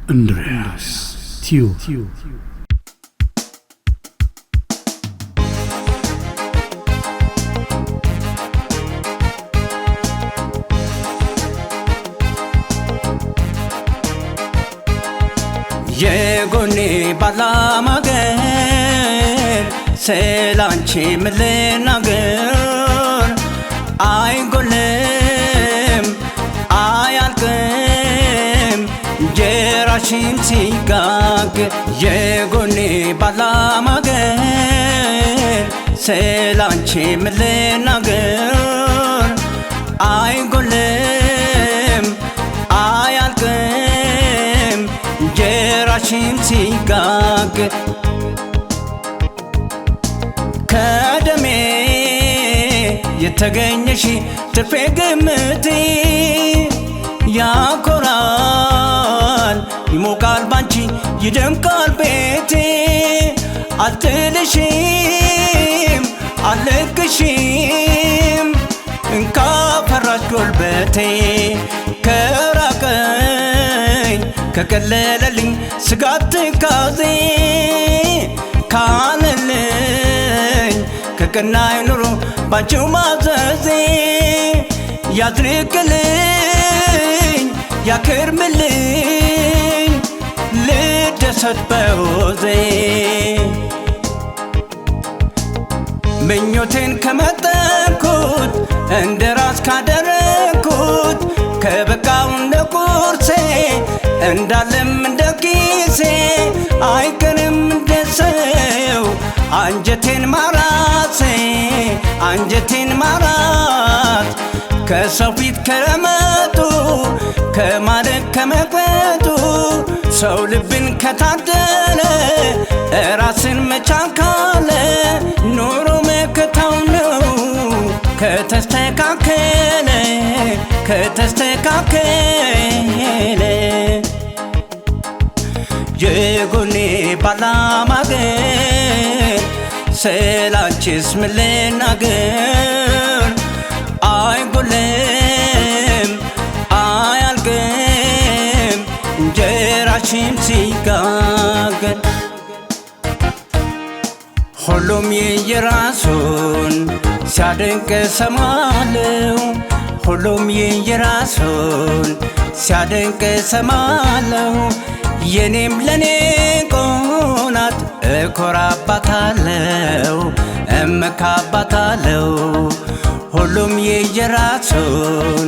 Andreas Tio Yegoni balamager selanchi melenager ay golem ayalkem jerashin sigag Yegoni balamager selanchi melenager ay golem ayalkem jerashin sigag kadame የተገኘሽ ትርፌ ግምቴ ያኮራል ይሞቃል ባንቺ ይደምቃል ቤቴ አልጥልሽም አልለቅሽም እንካ ፈራሽ ጉልበቴ ከራቀኝ ከቀለለልኝ ስጋት ትካዜ ካለልኝ ከቀናይ ኑሮ ባንቺው ማዘዜ ያድርግልኝ ያክርምልኝ ልደሰት በወዜ ምኞቴን ከመጠንኩት እንደ ራስ ካደረግኩት ከበቃው እንደ ቁርሴ እንዳለም እንደ ኪሴ አይቀርም እንደ ሰው አንጀቴን ማራሴ አንጀቴን ማራት ከሰው ፊት ከረመጡ ከማደግ ከመቅበጡ ሰው ልብን ከታደለ ራስን መቻል ካለ ኑሮ መከታው ነው ከተስተካከለ ከተስተካከለ የጎኔ ባላማገር ስላንቺስ ምን ልናገር አይጎልም አያልቅም እንጀራሽም ሲጋገር ሁሉም የየራሱን ሲያደንቅ ሰማለው ሁሉም የየራሱን ሲያደንቅ ሰማለው የኔም ለኔ ቆናት እኮራባታለው እመካባታለው ሁሉም የየራሱን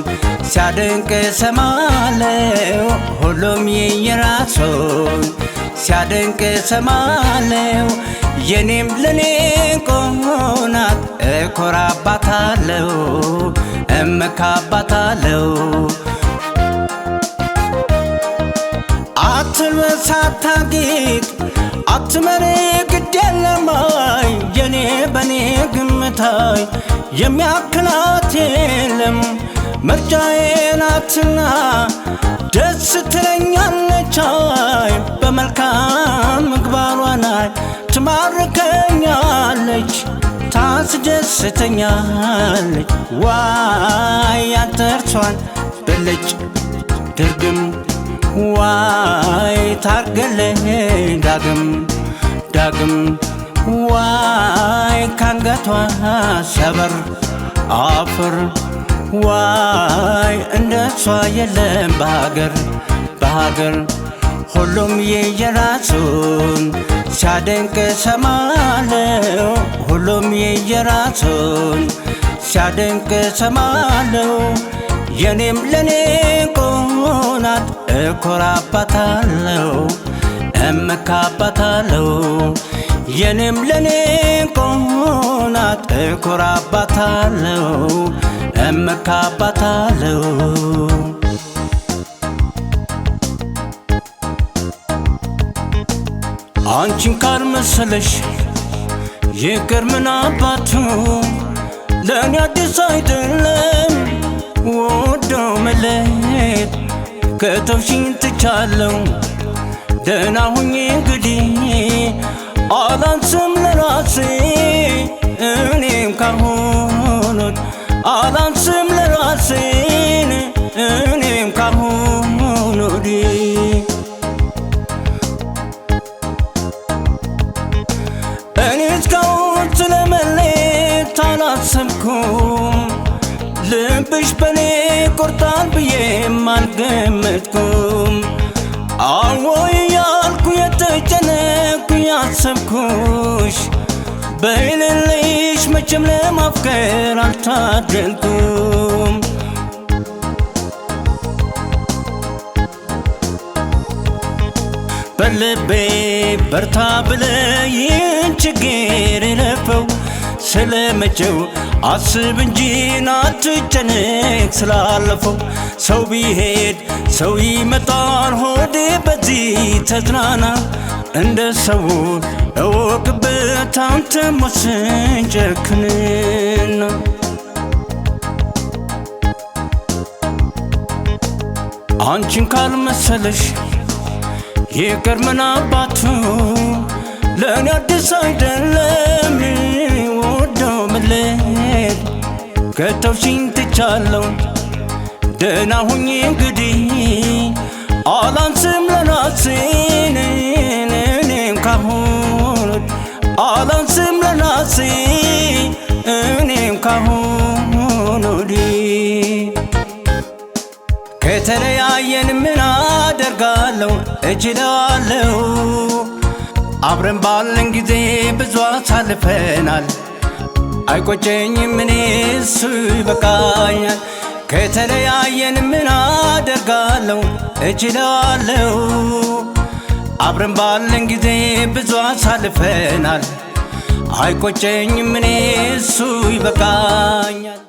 ሲያደንቅ ሰማለው ሁሉም የየራሱን ሲያደንቅ ሰማለው የኔም ለኔ ቆናት እኮራባታለው እመካባታለው አትልበስ አታጌጥ አትመርቅ ግድ የለማይ የኔ በኔ ግምታይ የሚያክላት የለም ምርጫዬ ናትና ደስ ትለኛለች በመልካም ምግባሯ ላይ ትማርከኛለች ታስደስተኛለች ዋይ ያንተርሷን በለጭ ድርግም ዋይ ታርገለኝ ዳግም ዳግም ዋይ ካንገቷ ሰበር አፈር ዋይ እንደሷ የለም በሀገር ሁሉም የየራሱን ሲያደንቅ ሰማለው ሁሉም የየራሱን ሲያደንቅ ሰማለው የኔም ለኔ ቆናት እኮራባታለው እመካባታለው የኔም ለኔ ቆናት እኮራባታለው እመካባታለው አንቺን ካልመሰለሽ ይቅር ምን አባቱ ለእኔ አዲስ አይደለም ወዶ መለየት ከተውሽኝ ትቻለው ደህና ሁኚ እንግዲህ አላንስም ለራሴ እኔም ካሁኑት አላንስም ለራሴ እኔም ካሁኑ አልገመትኩም። አዎይ ያልኩ የተጨነኩ ያሰብኩሽ በሌለሽ መቼም ለማፍቀር አልታደልኩም። በልቤ በርታ ብለህ ይህን ችግር እለፈው፣ ስለመቼው አስብ እንጂ አትጨነቅ ስላለፈው። ሰው ቢሄድ ሰው ይመጣል፣ ሆዴ በዚህ ተዝናና። እንደ ሰው እወቅበት አንተም ወስን ጨክንና። አንቺን ካልመሰለሽ ይቅር ምን አባቱ ለእኔ አዲስ አይደለም ወደው መለየት። ከተውሽኝ ትቻለሁ ደህና ሁኚ እንግዲህ አላንስም ለራሴ እኔም ካሁን አላንስም ለራሴ እኔም ካሁን ወዲህ። ከተለያየን ምን አደርጋለሁ እችላለሁ፣ አብረን ባለን ጊዜ ብዙ አሳልፈናል። አይቆጨኝም እኔ እሱ ይበቃኛል። ከተለያየን ምን አደርጋለሁ እችላለሁ፣ አብረን ባለን ጊዜ ብዙ አሳልፈናል። አይቆጨኝም እኔ እሱ ይበቃኛል።